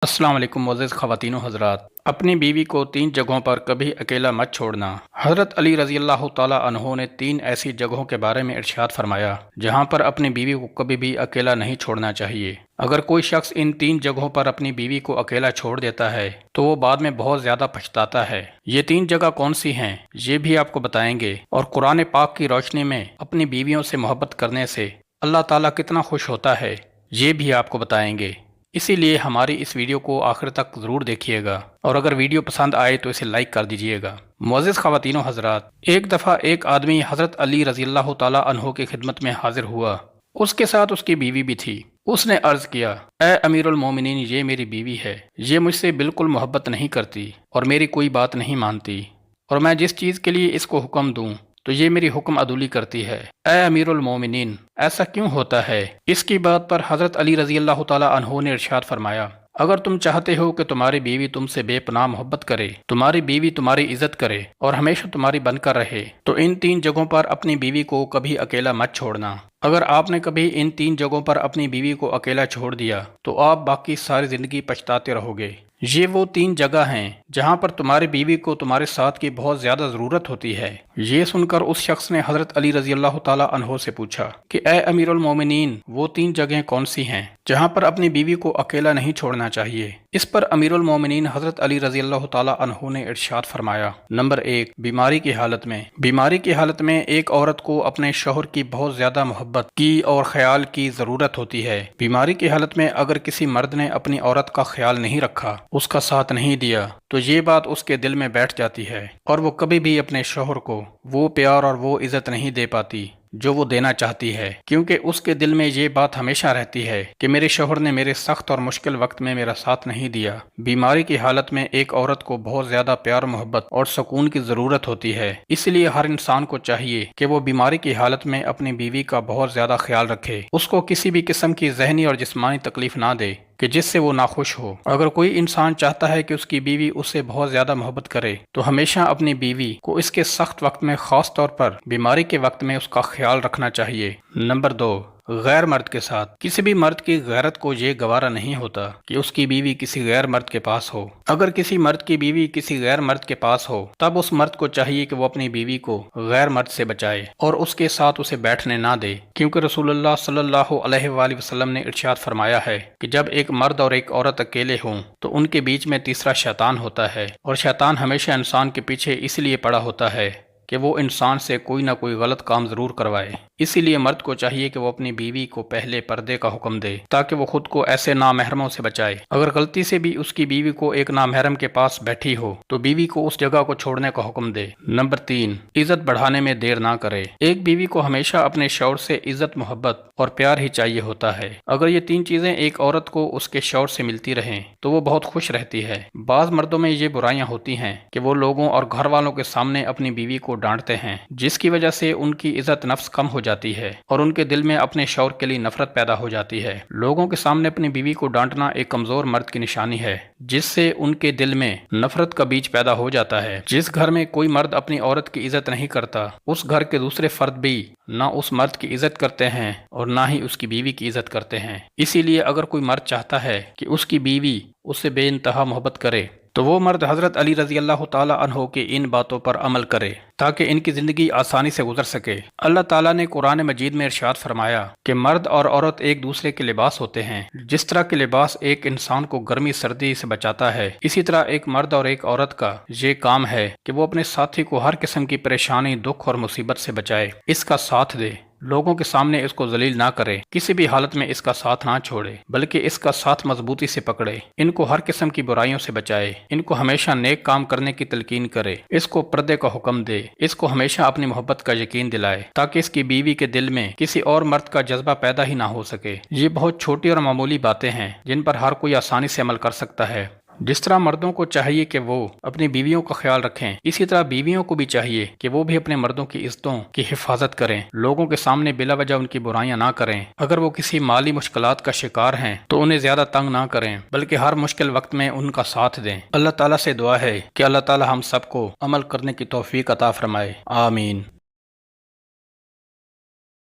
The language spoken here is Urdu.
السلام علیکم معزز خواتین و حضرات، اپنی بیوی کو 3 جگہوں پر کبھی اکیلا مت چھوڑنا۔ حضرت علی رضی اللہ تعالیٰ عنہ نے 3 ایسی جگہوں کے بارے میں ارشاد فرمایا جہاں پر اپنی بیوی کو کبھی بھی اکیلا نہیں چھوڑنا چاہیے۔ اگر کوئی شخص ان 3 جگہوں پر اپنی بیوی کو اکیلا چھوڑ دیتا ہے تو وہ بعد میں بہت زیادہ پچھتاتا ہے۔ یہ 3 جگہ کون سی ہیں یہ بھی آپ کو بتائیں گے، اور قرآن پاک کی روشنی میں اپنی بیویوں سے محبت کرنے سے اللہ تعالیٰ کتنا خوش ہوتا ہے یہ بھی آپ کو بتائیں گے۔ اسی لیے ہماری اس ویڈیو کو آخر تک ضرور دیکھیے گا، اور اگر ویڈیو پسند آئے تو اسے لائک کر دیجیے گا۔ معزز خواتین و حضرات، ایک دفعہ ایک آدمی حضرت علی رضی اللہ تعالیٰ عنہ کی خدمت میں حاضر ہوا۔ اس کے ساتھ اس کی بیوی بھی تھی۔ اس نے عرض کیا، اے امیر المومنین، یہ میری بیوی ہے، یہ مجھ سے بالکل محبت نہیں کرتی اور میری کوئی بات نہیں مانتی، اور میں جس چیز کے لیے اس کو حکم دوں تو یہ میری حکم عدولی کرتی ہے۔ اے امیر المومنین، ایسا کیوں ہوتا ہے؟ اس کی بات پر حضرت علی رضی اللہ تعالیٰ عنہ نے ارشاد فرمایا، اگر تم چاہتے ہو کہ تمہاری بیوی تم سے بے پناہ محبت کرے، تمہاری بیوی تمہاری عزت کرے اور ہمیشہ تمہاری بن کر رہے، تو ان 3 جگہوں پر اپنی بیوی کو کبھی اکیلا مت چھوڑنا۔ اگر آپ نے کبھی ان 3 جگہوں پر اپنی بیوی کو اکیلا چھوڑ دیا تو آپ باقی ساری زندگی پچھتاتے رہو گے۔ یہ وہ 3 جگہ ہیں جہاں پر تمہاری بیوی کو تمہارے ساتھ کی بہت زیادہ ضرورت ہوتی ہے۔ یہ سن کر اس شخص نے حضرت علی رضی اللہ تعالیٰ عنہ سے پوچھا کہ اے امیر المومنین، وہ 3 جگہیں کون سی ہیں جہاں پر اپنی بیوی کو اکیلا نہیں چھوڑنا چاہیے؟ اس پر امیر المومنین حضرت علی رضی اللہ تعالیٰ عنہ نے ارشاد فرمایا، نمبر 1، بیماری کی حالت میں۔ بیماری کی حالت میں ایک عورت کو اپنے شوہر کی بہت زیادہ محبت کی اور خیال کی ضرورت ہوتی ہے۔ بیماری کی حالت میں اگر کسی مرد نے اپنی عورت کا خیال نہیں رکھا، اس کا ساتھ نہیں دیا، تو یہ بات اس کے دل میں بیٹھ جاتی ہے اور وہ کبھی بھی اپنے شوہر کو وہ پیار اور وہ عزت نہیں دے پاتی جو وہ دینا چاہتی ہے، کیونکہ اس کے دل میں یہ بات ہمیشہ رہتی ہے کہ میرے شوہر نے میرے سخت اور مشکل وقت میں میرا ساتھ نہیں دیا۔ بیماری کی حالت میں ایک عورت کو بہت زیادہ پیار، محبت اور سکون کی ضرورت ہوتی ہے۔ اس لیے ہر انسان کو چاہیے کہ وہ بیماری کی حالت میں اپنی بیوی کا بہت زیادہ خیال رکھے، اس کو کسی بھی قسم کی ذہنی اور جسمانی تکلیف نہ دے کہ جس سے وہ ناخوش ہو۔ اگر کوئی انسان چاہتا ہے کہ اس کی بیوی اس سے بہت زیادہ محبت کرے تو ہمیشہ اپنی بیوی کو اس کے سخت وقت میں، خاص طور پر بیماری کے وقت میں، اس کا خیال رکھنا چاہیے۔ نمبر 2، غیر مرد کے ساتھ۔ کسی بھی مرد کی غیرت کو یہ گوارا نہیں ہوتا کہ اس کی بیوی کسی غیر مرد کے پاس ہو۔ اگر کسی مرد کی بیوی کسی غیر مرد کے پاس ہو تب اس مرد کو چاہیے کہ وہ اپنی بیوی کو غیر مرد سے بچائے اور اس کے ساتھ اسے بیٹھنے نہ دے، کیونکہ رسول اللہ صلی اللہ علیہ وآلہ وسلم نے ارشاد فرمایا ہے کہ جب ایک مرد اور ایک عورت اکیلے ہوں تو ان کے بیچ میں تیسرا شیطان ہوتا ہے، اور شیطان ہمیشہ انسان کے پیچھے اس لیے پڑا ہوتا ہے کہ وہ انسان سے کوئی نہ کوئی غلط کام ضرور کروائے۔ اسی لیے مرد کو چاہیے کہ وہ اپنی بیوی کو پہلے پردے کا حکم دے تاکہ وہ خود کو ایسے نامحرموں سے بچائے۔ اگر غلطی سے بھی اس کی بیوی کو ایک نامحرم کے پاس بیٹھی ہو تو بیوی کو اس جگہ کو چھوڑنے کا حکم دے۔ نمبر 3، عزت بڑھانے میں دیر نہ کرے۔ ایک بیوی کو ہمیشہ اپنے شوہر سے عزت، محبت اور پیار ہی چاہیے ہوتا ہے۔ اگر یہ 3 چیزیں ایک عورت کو اس کے شوہر سے ملتی رہیں تو وہ بہت خوش رہتی ہے۔ بعض مردوں میں یہ برائیاں ہوتی ہیں کہ وہ لوگوں اور گھر والوں کے سامنے اپنی بیوی کو ڈانٹتے ہیں، جس کی وجہ سے ان کی عزت نفس کم ہو جاتی ہے اور ان کے دل میں اپنے شوہر کے لیے نفرت پیدا ہو جاتی ہے۔ لوگوں کے سامنے اپنی بیوی کو ڈانٹنا ایک کمزور مرد کی نشانی ہے، جس سے ان کے دل میں نفرت کا بیج پیدا ہو جاتا ہے۔ جس گھر میں کوئی مرد اپنی عورت کی عزت نہیں کرتا، اس گھر کے دوسرے فرد بھی نہ اس مرد کی عزت کرتے ہیں اور نہ ہی اس کی بیوی کی عزت کرتے ہیں۔ اسی لیے اگر کوئی مرد چاہتا ہے کہ اس کی بیوی اس سے بے انتہا محبت کرے تو وہ مرد حضرت علی رضی اللہ تعالیٰ عنہ کی ان باتوں پر عمل کرے تاکہ ان کی زندگی آسانی سے گزر سکے۔ اللہ تعالیٰ نے قرآن مجید میں ارشاد فرمایا کہ مرد اور عورت ایک دوسرے کے لباس ہوتے ہیں۔ جس طرح کے لباس ایک انسان کو گرمی سردی سے بچاتا ہے، اسی طرح ایک مرد اور ایک عورت کا یہ کام ہے کہ وہ اپنے ساتھی کو ہر قسم کی پریشانی، دکھ اور مصیبت سے بچائے، اس کا ساتھ دے، لوگوں کے سامنے اس کو ذلیل نہ کرے، کسی بھی حالت میں اس کا ساتھ نہ چھوڑے بلکہ اس کا ساتھ مضبوطی سے پکڑے، ان کو ہر قسم کی برائیوں سے بچائے، ان کو ہمیشہ نیک کام کرنے کی تلقین کرے، اس کو پردے کا حکم دے، اس کو ہمیشہ اپنی محبت کا یقین دلائے تاکہ اس کی بیوی کے دل میں کسی اور مرد کا جذبہ پیدا ہی نہ ہو سکے۔ یہ بہت چھوٹی اور معمولی باتیں ہیں جن پر ہر کوئی آسانی سے عمل کر سکتا ہے۔ جس طرح مردوں کو چاہیے کہ وہ اپنی بیویوں کا خیال رکھیں، اسی طرح بیویوں کو بھی چاہیے کہ وہ بھی اپنے مردوں کی عزتوں کی حفاظت کریں، لوگوں کے سامنے بلا وجہ ان کی برائیاں نہ کریں۔ اگر وہ کسی مالی مشکلات کا شکار ہیں تو انہیں زیادہ تنگ نہ کریں بلکہ ہر مشکل وقت میں ان کا ساتھ دیں۔ اللہ تعالیٰ سے دعا ہے کہ اللہ تعالیٰ ہم سب کو عمل کرنے کی توفیق عطا فرمائے، آمین۔